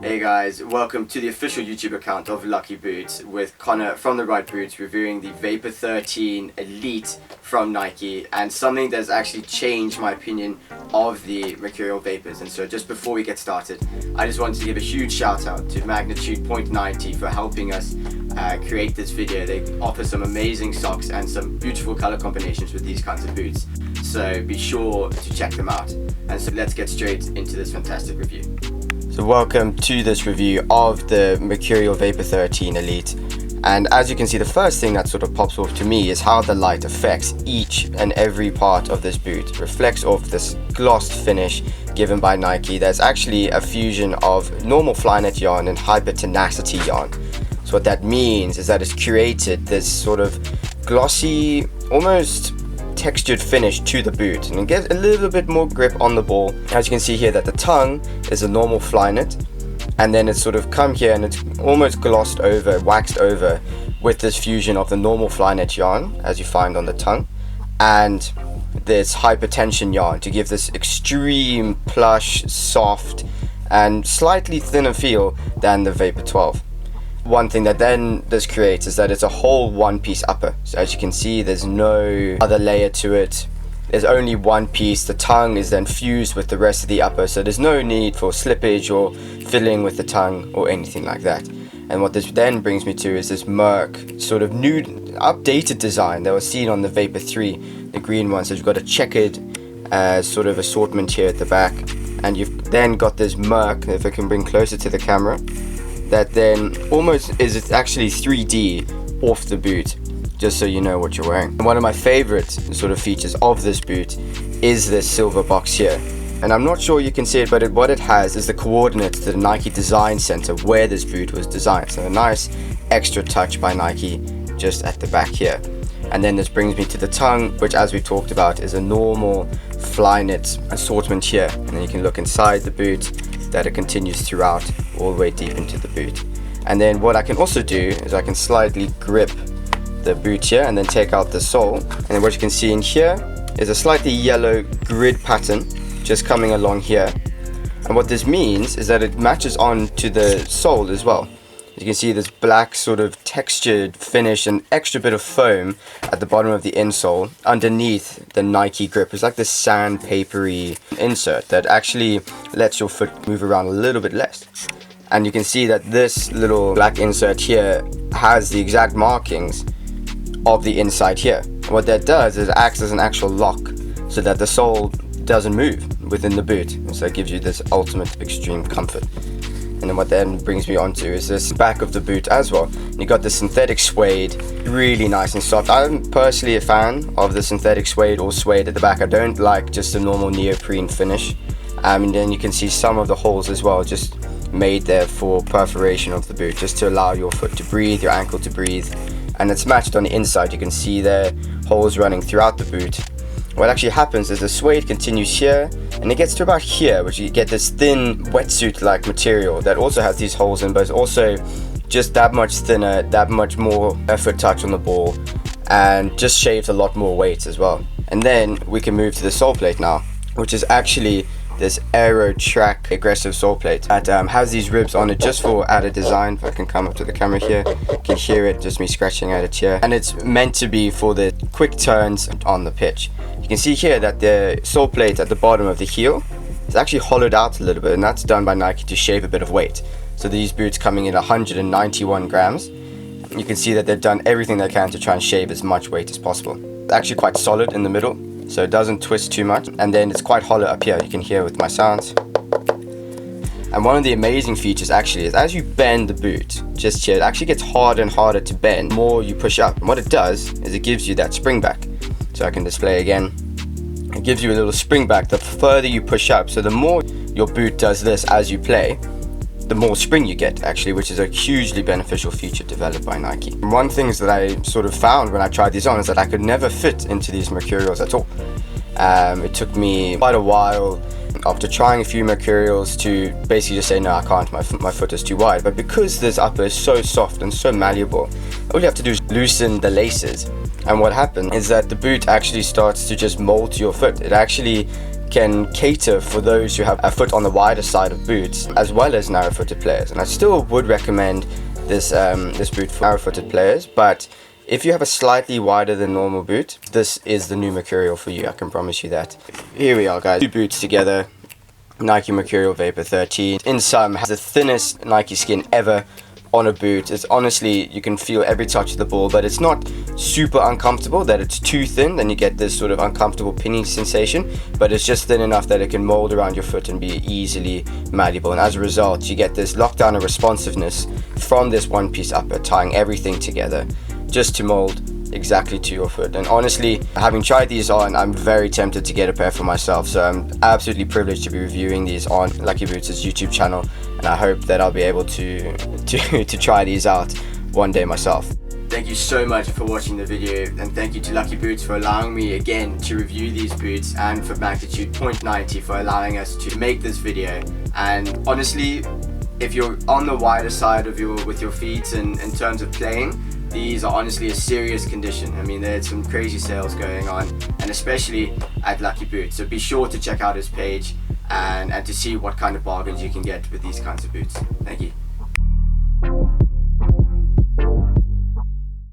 Hey guys, welcome to the official YouTube account of Lucky Boots with Connor from the Wright Boots reviewing the Vapor 13 Elite from Nike, and something that's actually changed my opinion of the Mercurial Vapors. And so just before we get started, I just wanted to give a huge shout out to Magnitude.90 for helping us create this video. They offer some amazing socks and some beautiful color combinations with these kinds of boots, so be sure to check them out. And so let's get straight into this fantastic review. So welcome to this review of the Mercurial Vapor 13 Elite, and as you can see, the first thing that sort of pops off to me is how the light affects each and every part of this boot. It reflects off this glossed finish given by Nike. There's actually a fusion of normal Flyknit yarn and hyper tenacity yarn. So what that means is that it's created this sort of glossy, almost textured finish to the boot, and it gives a little bit more grip on the ball. As you can see here, that the tongue is a normal Flyknit, and then it's sort of come here and it's almost glossed over, waxed over with this fusion of the normal Flyknit yarn as you find on the tongue and this hypertension yarn to give this extreme plush, soft and slightly thinner feel than the Vapor 12. One thing that then this creates is that it's a whole one-piece upper. So as you can see, there's no other layer to it. There's only one piece. The tongue is then fused with the rest of the upper, so there's no need for slippage or fiddling with the tongue or anything like that. And what this then brings me to is this Merc sort of new, updated design that was seen on the Vapor 3, the green one. So you've got a checkered sort of assortment here at the back, and you've then got this Merc, if I can bring closer to the camera, that then almost is actually 3D off the boot, just so you know what you're wearing. And one of my favorite sort of features of this boot is this silver box here, and I'm not sure you can see it, but what it has is the coordinates to the Nike Design Center where this boot was designed. So a nice extra touch by Nike just at the back here. And then this brings me to the tongue, which, as we talked about, is a normal Flyknit assortment here, and then you can look inside the boot that it continues throughout all the way deep into the boot. And then what I can also do is I can slightly grip the boot here and then take out the sole, and then what you can see in here is a slightly yellow grid pattern just coming along here. And what this means is that it matches on to the sole as well. You can see this black sort of textured finish and extra bit of foam at the bottom of the insole underneath the Nike grip. It's like this sandpapery insert that actually lets your foot move around a little bit less. And you can see that this little black insert here has the exact markings of the inside here. And what that does is it acts as an actual lock so that the sole doesn't move within the boot. And so it gives you this ultimate extreme comfort. And then what then brings me onto is this back of the boot as well. You got the synthetic suede, really nice and soft. I'm personally a fan of the synthetic suede or suede at the back. I don't like just a normal neoprene finish. And then you can see some of the holes as well, just made there for perforation of the boot, just to allow your foot to breathe, your ankle to breathe. And it's matched on the inside. You can see there holes running throughout the boot. What actually happens is the suede continues here and it gets to about here, which you get this thin wetsuit like material that also has these holes in, but it's also just that much thinner, that much more effort touch on the ball, and just shaves a lot more weight as well. And then we can move to the sole plate now, which is actually this Aero Track aggressive sole plate that has these ribs on it just for added design. If I can come up to the camera here, you can hear it, just me scratching at it here. And it's meant to be for the quick turns on the pitch. You can see here that the sole plate at the bottom of the heel is actually hollowed out a little bit, and that's done by Nike to shave a bit of weight. So these boots coming in 191 grams. You can see that they've done everything they can to try and shave as much weight as possible. It's actually quite solid in the middle, so it doesn't twist too much, and then it's quite hollow up here. You can hear with my sounds. And one of the amazing features actually is as you bend the boot just here, it actually gets harder and harder to bend the more you push up. And what it does is it gives you that spring back. So I can display again. It gives you a little spring back the further you push up. So the more your boot does this as you play, the more spring you get actually, which is a hugely beneficial feature developed by Nike. And one thing that I sort of found when I tried these on is that I could never fit into these Mercurials at all. It took me quite a while after trying a few Mercurials to basically just say no, I can't, my foot is too wide. But because this upper is so soft and so malleable, all you have to do is loosen the laces, and what happens is that the boot actually starts to just mold to your foot. It actually can cater for those who have a foot on the wider side of boots, as well as narrow-footed players. And I still would recommend this boot for narrow-footed players, but if you have a slightly wider than normal boot, this is the new Mercurial for you, I can promise you that. Here we are, guys. Two boots together. Nike Mercurial Vapor 13. In sum, has the thinnest Nike skin ever on a boot. It's honestly, you can feel every touch of the ball, but it's not super uncomfortable that it's too thin, then you get this sort of uncomfortable pinning sensation, but it's just thin enough that it can mold around your foot and be easily malleable. And as a result, you get this lockdown of responsiveness from this one piece upper, tying everything together just to mold exactly to your foot. And honestly, having tried these on, I'm very tempted to get a pair for myself, so I'm absolutely privileged to be reviewing these on Lucky Boots' YouTube channel, and I hope that I'll be able to try these out one day myself. Thank you so much for watching the video, and thank you to Lucky Boots for allowing me again to review these boots, and for Magnitude .90 for allowing us to make this video. And honestly, if you're on the wider side of with your feet and in terms of playing, these are honestly a serious condition. I mean, there's some crazy sales going on, and especially at Lucky Boots. So be sure to check out his page and to see what kind of bargains you can get with these kinds of boots. Thank you.